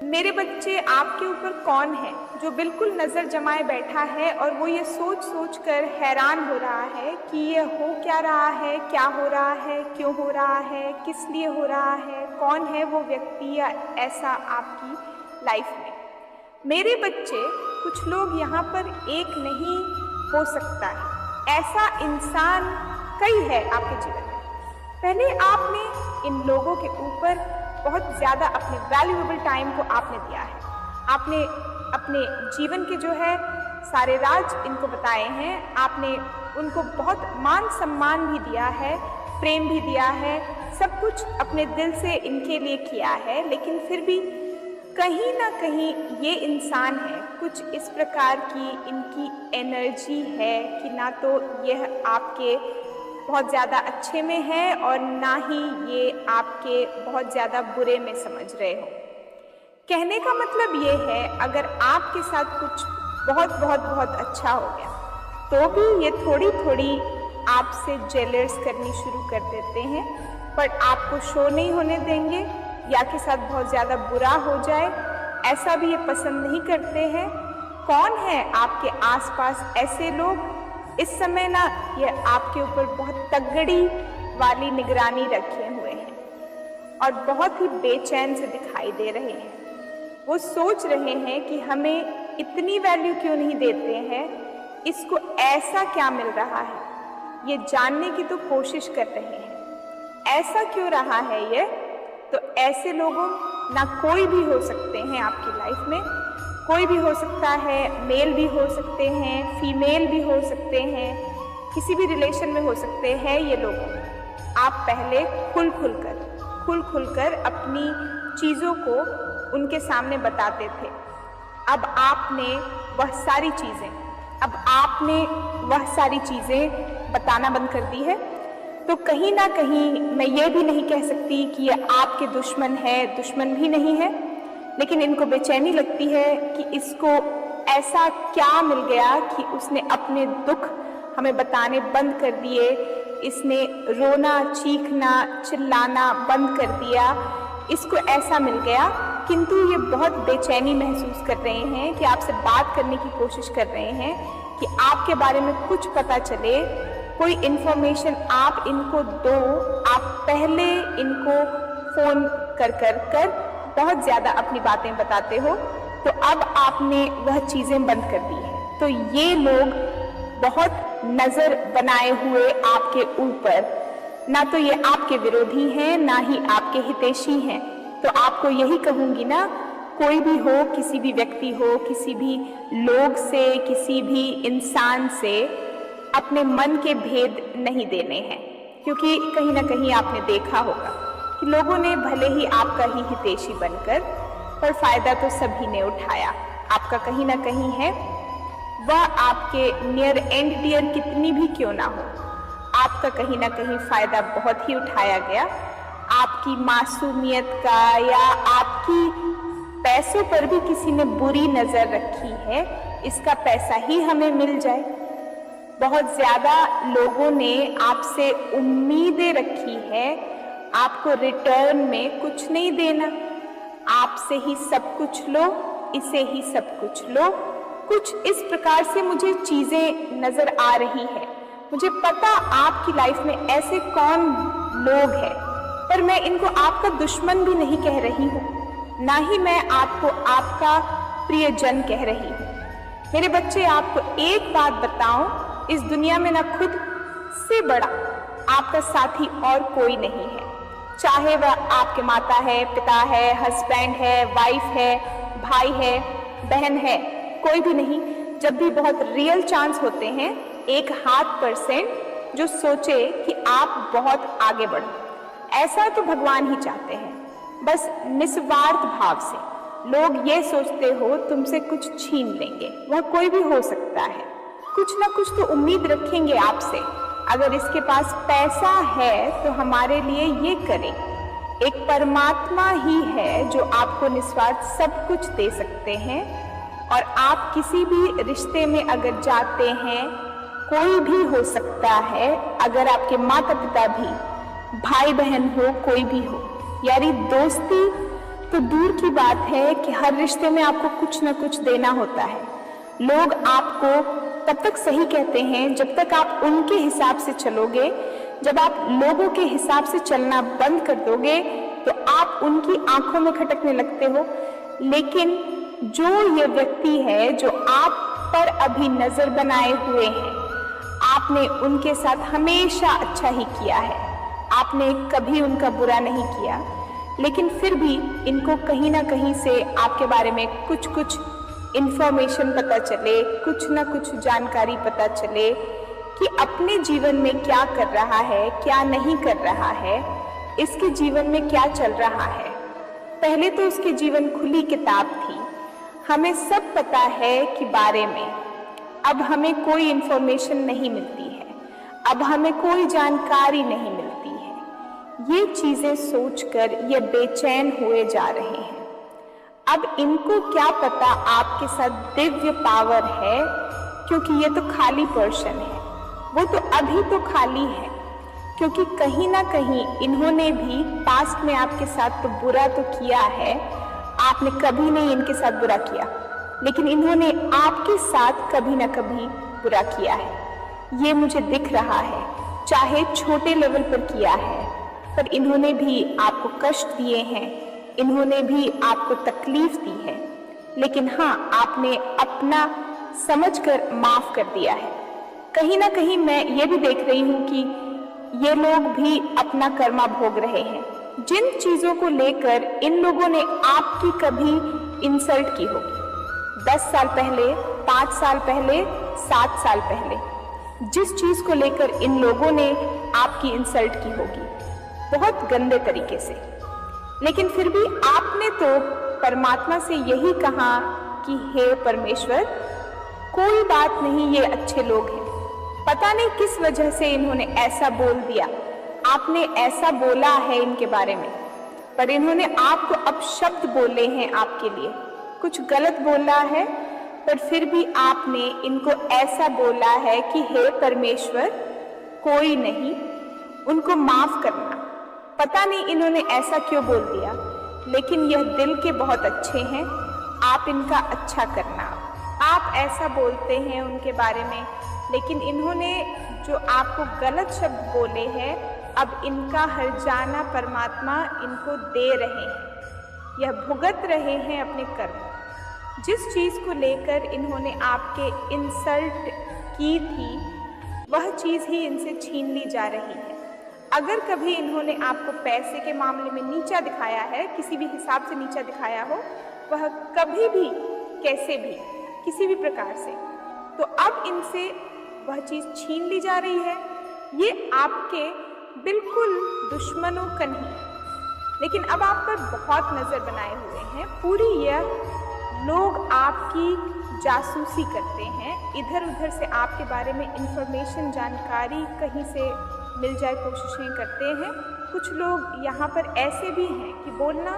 मेरे बच्चे आपके ऊपर कौन है जो बिल्कुल नज़र जमाए बैठा है और वो ये सोच सोच कर हैरान हो रहा है कि ये हो क्या रहा है, क्या हो रहा है, क्यों हो रहा है, किस लिए हो रहा है, कौन है वो व्यक्ति या ऐसा आपकी लाइफ में। मेरे बच्चे, कुछ लोग यहाँ पर एक नहीं हो सकता है, ऐसा इंसान कई है आपके जीवन में। पहले आपने इन लोगों के ऊपर बहुत ज़्यादा अपने वैल्यूएबल टाइम को आपने दिया है। आपने अपने जीवन के जो है सारे राज इनको बताए हैं। आपने उनको बहुत मान सम्मान भी दिया है, प्रेम भी दिया है, सब कुछ अपने दिल से इनके लिए किया है। लेकिन फिर भी कहीं ना कहीं ये इंसान है, कुछ इस प्रकार की इनकी एनर्जी है कि ना तो यह आपके बहुत ज़्यादा अच्छे में है और ना ही ये आपके बहुत ज़्यादा बुरे में समझ रहे हो। कहने का मतलब ये है, अगर आपके साथ कुछ बहुत बहुत बहुत अच्छा हो गया तो भी ये थोड़ी थोड़ी आपसे जेलस करनी शुरू कर देते हैं, पर आपको शो नहीं होने देंगे या के साथ बहुत ज़्यादा बुरा हो जाए ऐसा भी ये पसंद नहीं करते हैं। कौन है आपके आसपास ऐसे लोग? इस समय ना ये आपके ऊपर बहुत तगड़ी वाली निगरानी रखे हुए हैं और बहुत ही बेचैन से दिखाई दे रहे हैं। वो सोच रहे हैं कि हमें इतनी वैल्यू क्यों नहीं देते हैं, इसको ऐसा क्या मिल रहा है, ये जानने की तो कोशिश कर रहे हैं ऐसा क्यों रहा है ये। तो ऐसे लोगों ना कोई भी हो सकते हैं आपकी लाइफ में, कोई भी हो सकता है, मेल भी हो सकते हैं, फीमेल भी हो सकते हैं, किसी भी रिलेशन में हो सकते हैं ये लोग। आप पहले खुल खुल कर अपनी चीज़ों को उनके सामने बताते थे। अब आपने वह सारी चीज़ें बताना बंद कर दी है। तो कहीं ना कहीं मैं ये भी नहीं कह सकती कि ये आपके दुश्मन है, दुश्मन भी नहीं है, लेकिन इनको बेचैनी लगती है कि इसको ऐसा क्या मिल गया कि उसने अपने दुख हमें बताने बंद कर दिए, इसने रोना, चीखना, चिल्लाना बंद कर दिया, इसको ऐसा मिल गया। किंतु ये बहुत बेचैनी महसूस कर रहे हैं कि आपसे बात करने की कोशिश कर रहे हैं कि आपके बारे में कुछ पता चले, कोई इन्फॉर्मेशन आप इनको दो। आप पहले इनको फ़ोन कर बहुत ज़्यादा अपनी बातें बताते हो, तो अब आपने वह चीज़ें बंद कर दी हैं। तो ये लोग बहुत नज़र बनाए हुए आपके ऊपर, ना तो ये आपके विरोधी हैं ना ही आपके हितैषी हैं। तो आपको यही कहूँगी ना, कोई भी हो, किसी भी व्यक्ति हो, किसी भी लोग से, किसी भी इंसान से अपने मन के भेद नहीं देने हैं, क्योंकि कहीं ना कहीं आपने देखा होगा कि लोगों ने भले ही आपका ही हितैषी बनकर, पर फायदा तो सभी ने उठाया। आपका कहीं ना कहीं है, वह आपके नियर एंड डियर कितनी भी क्यों ना हो, आपका कहीं ना कहीं फायदा बहुत ही उठाया गया। आपकी मासूमियत का या आपकी पैसों पर भी किसी ने बुरी नजर रखी है, इसका पैसा ही हमें मिल जाए। बहुत ज्यादा लोगों ने आपसे उम्मीदें रखी है, आपको रिटर्न में कुछ नहीं देना, आपसे ही सब कुछ लो, इसे ही सब कुछ लो। कुछ इस प्रकार से मुझे चीजें नजर आ रही है। मुझे पता आपकी लाइफ में ऐसे कौन लोग हैं, पर मैं इनको आपका दुश्मन भी नहीं कह रही हूँ, ना ही मैं आपको आपका प्रियजन कह रही हूँ। मेरे बच्चे, आपको एक बात बताऊं, इस दुनिया में ना खुद से बड़ा आपका साथी और कोई नहीं है। चाहे वह आपके माता है, पिता है, हस्बैंड है, वाइफ है, भाई है, बहन है, कोई भी नहीं। जब भी बहुत रियल चांस होते हैं, 1% जो सोचे कि आप बहुत आगे बढ़ो, ऐसा तो भगवान ही चाहते हैं। बस निस्वार्थ भाव से लोग ये सोचते हो तुमसे कुछ छीन लेंगे, वह कोई भी हो सकता है, कुछ ना कुछ तो उम्मीद रखेंगे आपसे। अगर इसके पास पैसा है तो हमारे लिए ये करे। एक परमात्मा ही है जो आपको निस्वार्थ सब कुछ दे सकते हैं। और आप किसी भी रिश्ते में अगर जाते हैं, कोई भी हो सकता है, अगर आपके माता पिता भी, भाई बहन हो, कोई भी हो, यारी दोस्ती तो दूर की बात है कि हर रिश्ते में आपको कुछ ना कुछ देना होता है। लोग आपको तब तक सही कहते हैं जब तक आप उनके हिसाब से चलोगे। जब आप लोगों के हिसाब से चलना बंद कर दोगे तो आप उनकी आंखों में खटकने लगते हो। लेकिन जो ये व्यक्ति है जो आप पर अभी नजर बनाए हुए हैं, आपने उनके साथ हमेशा अच्छा ही किया है, आपने कभी उनका बुरा नहीं किया, लेकिन फिर भी इनको कहीं ना कहीं से आपके बारे में कुछ कुछ इंफॉर्मेशन पता चले, कुछ ना कुछ जानकारी पता चले कि अपने जीवन में क्या कर रहा है, क्या नहीं कर रहा है, इसके जीवन में क्या चल रहा है। पहले तो उसके जीवन खुली किताब थी, हमें सब पता है कि बारे में। अब हमें कोई इंफॉर्मेशन नहीं मिलती है, अब हमें कोई जानकारी नहीं मिलती है। ये चीजें सोचकर ये बेचैन हुए जा रहे हैं। अब इनको क्या पता आपके साथ दिव्य पावर है, क्योंकि ये तो खाली पर्सन है, वो तो अभी तो खाली है, क्योंकि कहीं ना कहीं इन्होंने भी पास्ट में आपके साथ तो बुरा तो किया है। आपने कभी नहीं इनके साथ बुरा किया, लेकिन इन्होंने आपके साथ कभी ना कभी बुरा किया है। ये मुझे दिख रहा है, चाहे छोटे लेवल पर किया है, पर इन्होंने भी आपको कष्ट दिए हैं, इन्होंने भी आपको तकलीफ दी है। लेकिन हाँ, आपने अपना समझकर माफ कर दिया है। कहीं ना कहीं मैं ये भी देख रही हूँ कि ये लोग भी अपना कर्मा भोग रहे हैं। जिन चीजों को लेकर इन लोगों ने आपकी कभी इंसल्ट की होगी, 10 साल पहले, 5 साल पहले, 7 साल पहले, जिस चीज को लेकर इन लोगों ने आपकी इंसल्ट की होगी बहुत गंदे तरीके से, लेकिन फिर भी आपने तो परमात्मा से यही कहा कि हे परमेश्वर, कोई बात नहीं, ये अच्छे लोग हैं। पता नहीं किस वजह से इन्होंने ऐसा बोल दिया, आपने ऐसा बोला है इनके बारे में, पर इन्होंने आपको अपशब्द बोले हैं आपके लिए, कुछ गलत बोला है, पर फिर भी आपने इनको ऐसा बोला है कि हे परमेश्वर, कोई नहीं, उनको माफ करना। पता नहीं इन्होंने ऐसा क्यों बोल दिया, लेकिन यह दिल के बहुत अच्छे हैं, आप इनका अच्छा करना। आप ऐसा बोलते हैं उनके बारे में, लेकिन इन्होंने जो आपको गलत शब्द बोले हैं, अब इनका हर्जाना परमात्मा इनको दे रहे हैं, यह भुगत रहे हैं अपने कर्म। जिस चीज़ को लेकर इन्होंने आपके इंसल्ट की थी, वह चीज़ ही इनसे छीन ली जा रही है। अगर कभी इन्होंने आपको पैसे के मामले में नीचा दिखाया है, किसी भी हिसाब से नीचा दिखाया हो, वह कभी भी, कैसे भी, किसी भी प्रकार से, तो अब इनसे वह चीज़ छीन ली जा रही है। ये आपके बिल्कुल दुश्मनों का नहीं, लेकिन अब आप पर बहुत नज़र बनाए हुए हैं। पूरी यह लोग आपकी जासूसी करते हैं, इधर उधर से आपके बारे में इंफॉर्मेशन, जानकारी कहीं से मिल जाए कोशिशें करते हैं। कुछ लोग यहाँ पर ऐसे भी हैं कि बोलना,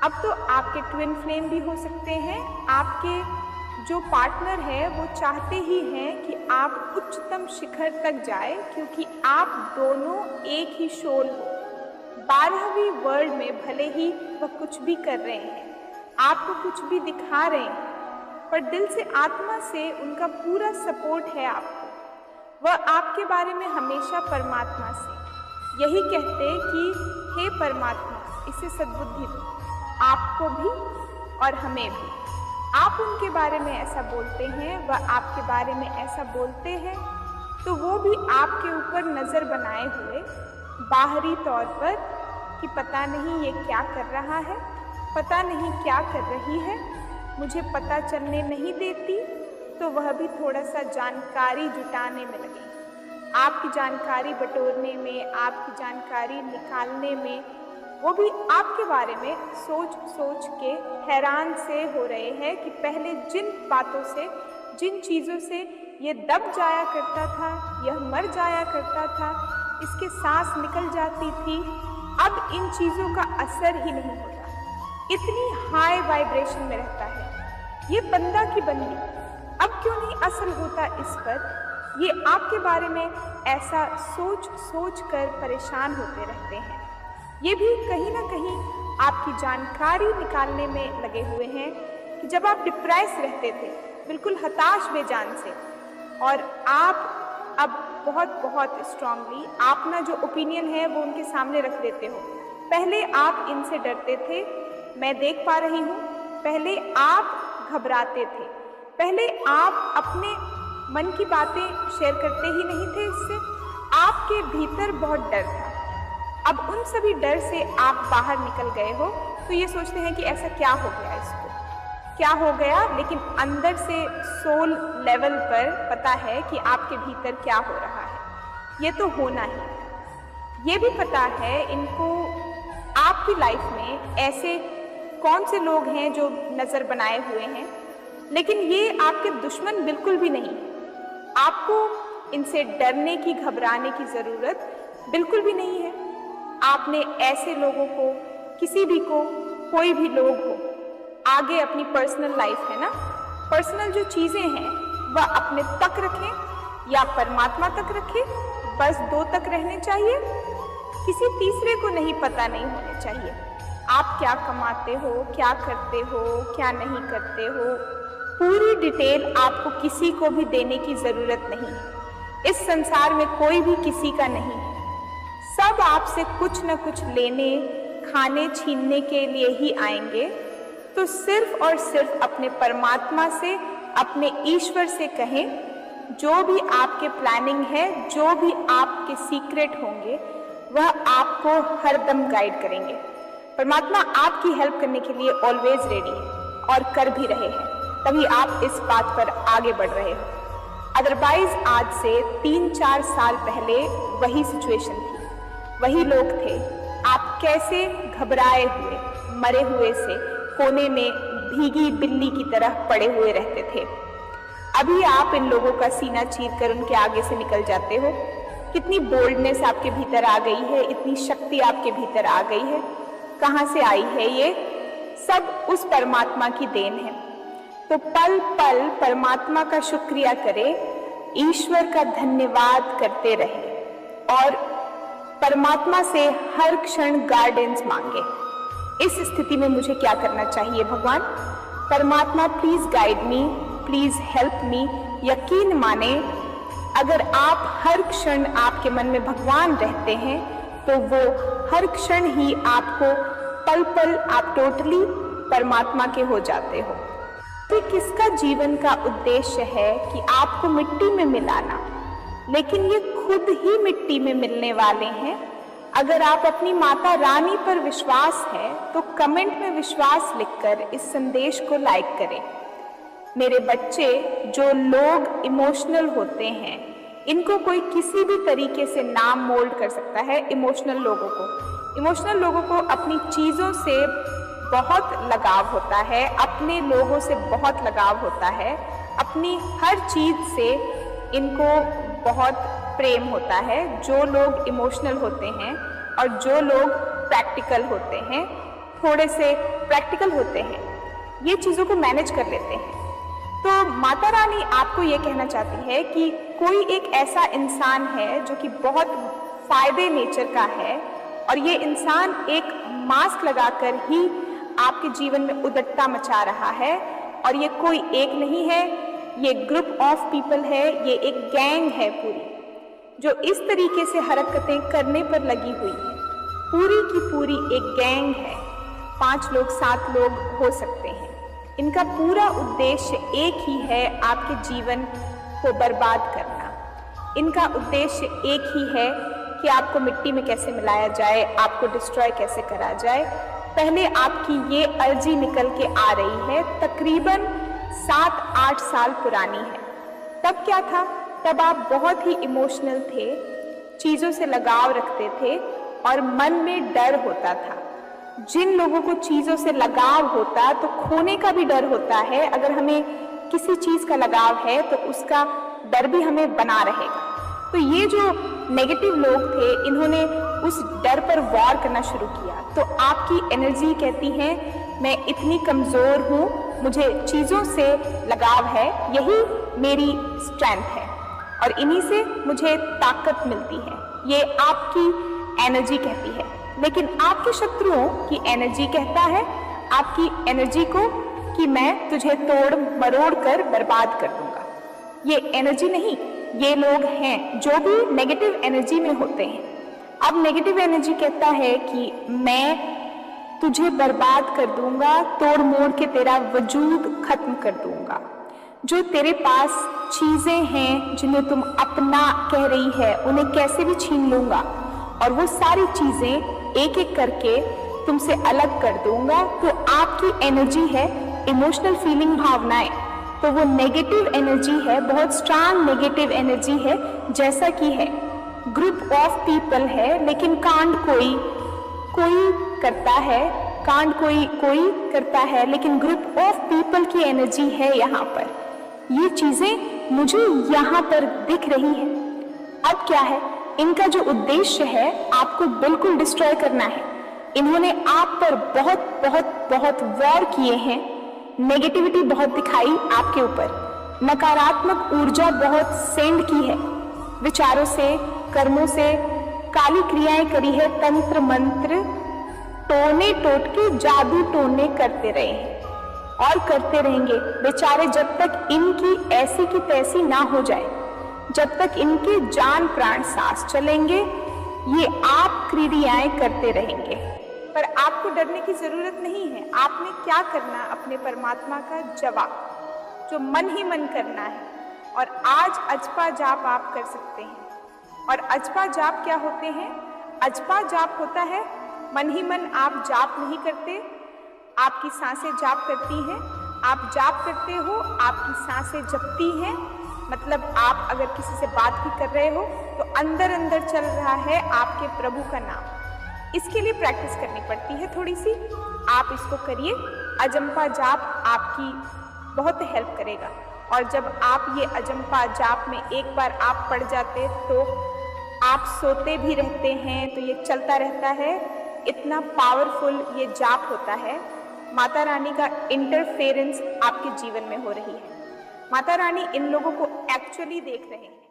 अब तो आपके ट्विन फ्लेम भी हो सकते हैं, आपके जो पार्टनर है वो चाहते ही हैं कि आप उच्चतम शिखर तक जाए, क्योंकि आप दोनों एक ही शोल हो। 12वीं वर्ल्ड में भले ही वह कुछ भी कर रहे हैं, आपको कुछ भी दिखा रहे हैं, पर दिल से, आत्मा से उनका पूरा सपोर्ट है आपको। वह आपके बारे में हमेशा परमात्मा से यही कहते कि हे परमात्मा, इसे सद्बुद्धि दो, आपको भी और हमें भी। आप उनके बारे में ऐसा बोलते हैं, वह आपके बारे में ऐसा बोलते हैं, तो वो भी आपके ऊपर नज़र बनाए हुए बाहरी तौर पर कि पता नहीं ये क्या कर रहा है, पता नहीं क्या कर रही है, मुझे पता चलने नहीं देती, तो वह भी थोड़ा सा जानकारी जुटाने में लगे। आपकी जानकारी बटोरने में, आपकी जानकारी निकालने में, वो भी आपके बारे में सोच सोच के हैरान से हो रहे हैं कि पहले जिन बातों से, जिन चीज़ों से ये दब जाया करता था, यह मर जाया करता था, इसके सांस निकल जाती थी, अब इन चीज़ों का असर ही नहीं होता, इतनी हाई वाइब्रेशन में रहता है। ये बंदा की बंदी अब क्यों नहीं असर होता इस पर, ये आपके बारे में ऐसा सोच सोच कर परेशान होते रहते हैं। ये भी कहीं ना कहीं आपकी जानकारी निकालने में लगे हुए हैं कि जब आप डिप्रेस रहते थे, बिल्कुल हताश बेजान से, और आप अब बहुत बहुत स्ट्रांगली अपना जो ओपिनियन है वो उनके सामने रख देते हो। पहले आप इनसे डरते थे, मैं देख पा रही हूँ। पहले आप घबराते थे, पहले आप अपने मन की बातें शेयर करते ही नहीं थे इससे, आपके भीतर बहुत डर था। अब उन सभी डर से आप बाहर निकल गए हो तो ये सोचते हैं कि ऐसा क्या हो गया, इसको क्या हो गया, लेकिन अंदर से सोल लेवल पर पता है कि आपके भीतर क्या हो रहा है। ये तो होना ही है। ये भी पता है इनको आपकी लाइफ में ऐसे कौन से लोग हैं जो नज़र बनाए हुए हैं, लेकिन ये आपके दुश्मन बिल्कुल भी नहीं है। आपको इनसे डरने की, घबराने की ज़रूरत बिल्कुल भी नहीं है। आपने ऐसे लोगों को, किसी भी को, कोई भी लोग हो, आगे अपनी पर्सनल लाइफ है ना, पर्सनल जो चीज़ें हैं वह अपने तक रखें या परमात्मा तक रखें, बस 2 तक रहने चाहिए। किसी तीसरे को नहीं पता नहीं होने चाहिए। आप क्या कमाते हो, क्या करते हो, क्या नहीं करते हो, पूरी डिटेल आपको किसी को भी देने की ज़रूरत नहीं है। इस संसार में कोई भी किसी का नहीं है। सब आपसे कुछ न कुछ लेने, खाने, छीनने के लिए ही आएंगे। तो सिर्फ और सिर्फ अपने परमात्मा से, अपने ईश्वर से कहें, जो भी आपके प्लानिंग है, जो भी आपके सीक्रेट होंगे, वह आपको हरदम गाइड करेंगे। परमात्मा आपकी हेल्प करने के लिए ऑलवेज रेडी है और कर भी रहे हैं, तभी आप इस बात पर आगे बढ़ रहे हो। अदरवाइज आज से 3-4 साल पहले वही सिचुएशन थी, वही लोग थे। आप कैसे घबराए हुए, मरे हुए से कोने में भीगी बिल्ली की तरह पड़े हुए रहते थे। अभी आप इन लोगों का सीना चीरकर उनके आगे से निकल जाते हो। कितनी बोल्डनेस आपके भीतर आ गई है, इतनी शक्ति आपके भीतर आ गई है। कहाँ से आई है ये? सब उस परमात्मा की देन है। तो पल पल परमात्मा का शुक्रिया करें, ईश्वर का धन्यवाद करते रहे और परमात्मा से हर क्षण गाइडेंस मांगे। इस स्थिति में मुझे क्या करना चाहिए भगवान? परमात्मा please guide me, please help me. यकीन माने, अगर आप हर क्षण आपके मन में भगवान रहते हैं तो वो हर क्षण ही आपको पल पल आप टोटली परमात्मा के हो जाते हो। तो किसका जीवन का उद्देश्य है कि आपको मिट्टी में मिलाना, लेकिन ये खुद ही मिट्टी में मिलने वाले हैं। अगर आप अपनी माता रानी पर विश्वास है तो कमेंट में विश्वास लिखकर इस संदेश को लाइक करें। मेरे बच्चे, जो लोग इमोशनल होते हैं, इनको कोई किसी भी तरीके से नाम मोल्ड कर सकता है। इमोशनल लोगों को अपनी चीज़ों से बहुत लगाव होता है, अपने लोगों से बहुत लगाव होता है, अपनी हर चीज़ से इनको बहुत प्रेम होता है। जो लोग इमोशनल होते हैं और जो लोग प्रैक्टिकल होते हैं, थोड़े से प्रैक्टिकल होते हैं, ये चीज़ों को मैनेज कर लेते हैं। तो माता रानी आपको ये कहना चाहती है कि कोई एक ऐसा इंसान है जो कि बहुत फायदे नेचर का है, और ये इंसान एक मास्क लगाकर ही आपके जीवन में उद्दटता मचा रहा है। और ये कोई एक नहीं है, ये ग्रुप ऑफ पीपल है, ये एक गैंग है पूरी, जो इस तरीके से हरकतें करने पर लगी हुई है। पूरी की पूरी एक गैंग है। 5 लोग 7 लोग हो सकते हैं। इनका पूरा उद्देश्य एक ही है, आपके जीवन को बर्बाद करना। इनका उद्देश्य एक ही है कि आपको मिट्टी में कैसे मिलाया जाए, आपको डिस्ट्रॉय कैसे करा जाए। पहले आपकी ये अर्जी निकल के आ रही है, तकरीबन 7-8 साल पुरानी है। तब क्या था? तब आप बहुत ही इमोशनल थे, चीज़ों से लगाव रखते थे और मन में डर होता था। जिन लोगों को चीज़ों से लगाव होता तो खोने का भी डर होता है। अगर हमें किसी चीज़ का लगाव है तो उसका डर भी हमें बना रहेगा। तो ये जो नेगेटिव लोग थे, इन्होंने उस डर पर वॉर करना शुरू किया। तो आपकी एनर्जी कहती है मैं इतनी कमज़ोर हूँ, मुझे चीज़ों से लगाव है, यही मेरी स्ट्रेंथ है और इन्हीं से मुझे ताकत मिलती है। ये आपकी एनर्जी कहती है। लेकिन आपके शत्रुओं की एनर्जी कहता है आपकी एनर्जी को कि मैं तुझे तोड़ मरोड़ कर बर्बाद कर दूंगा। ये एनर्जी नहीं, ये लोग हैं जो भी नेगेटिव एनर्जी में होते हैं। अब नेगेटिव एनर्जी कहता है कि मैं तुझे बर्बाद कर दूंगा, तोड़ मोड़ के तेरा वजूद खत्म कर दूंगा। जो तेरे पास चीजें हैं जिन्हें तुम अपना कह रही है, उन्हें कैसे भी छीन लूंगा और वो सारी चीजें एक एक करके तुमसे अलग कर दूंगा। तो आपकी एनर्जी है इमोशनल फीलिंग, भावनाएं, तो वो नेगेटिव एनर्जी है, बहुत स्ट्रांग नेगेटिव एनर्जी है। जैसा कि है ग्रुप ऑफ पीपल है, लेकिन कांड कोई करता है, कांड कोई करता है, लेकिन ग्रुप ऑफ पीपल की एनर्जी है यहाँ पर। ये चीजें मुझे यहाँ पर दिख रही है। अब क्या है, इनका जो उद्देश्य है आपको बिल्कुल डिस्ट्रॉय करना है। इन्होंने आप पर बहुत बहुत बहुत वॉर किए हैं, नेगेटिविटी बहुत दिखाई आपके ऊपर, नकारात्मक ऊर्जा बहुत सेंड की है, विचारों से, कर्मों से, काली क्रियाएं करी है, तंत्र मंत्र, टोने टोटके, जादू टोने करते रहे हैं और करते रहेंगे बेचारे, जब तक इनकी ऐसी की तैसी ना हो जाए, जब तक इनके जान प्राण सांस चलेंगे, ये आप क्रियाएं करते रहेंगे। पर आपको डरने की जरूरत नहीं है। आपने क्या करना, अपने परमात्मा का जवाब, जो मन ही मन करना है। और आज अजपा जाप आप कर सकते हैं। और अजपा जाप क्या होते हैं? अजपा जाप होता है मन ही मन आप जाप नहीं करते, आपकी सांसें जाप करती हैं। आप जाप करते हो, आपकी सांसें जपती हैं। मतलब आप अगर किसी से बात भी कर रहे हो तो अंदर अंदर चल रहा है आपके प्रभु का नाम। इसके लिए प्रैक्टिस करनी पड़ती है थोड़ी सी। आप इसको करिए, अजंपा जाप आपकी बहुत हेल्प करेगा। और जब आप ये अजंपा जाप में एक बार आप पढ़ जाते तो आप सोते भी रहते हैं, तो ये चलता रहता है। इतना पावरफुल ये जाप होता है। माता रानी का इंटरफेरेंस आपके जीवन में हो रही है। माता रानी इन लोगों को एक्चुअली देख रहे हैं।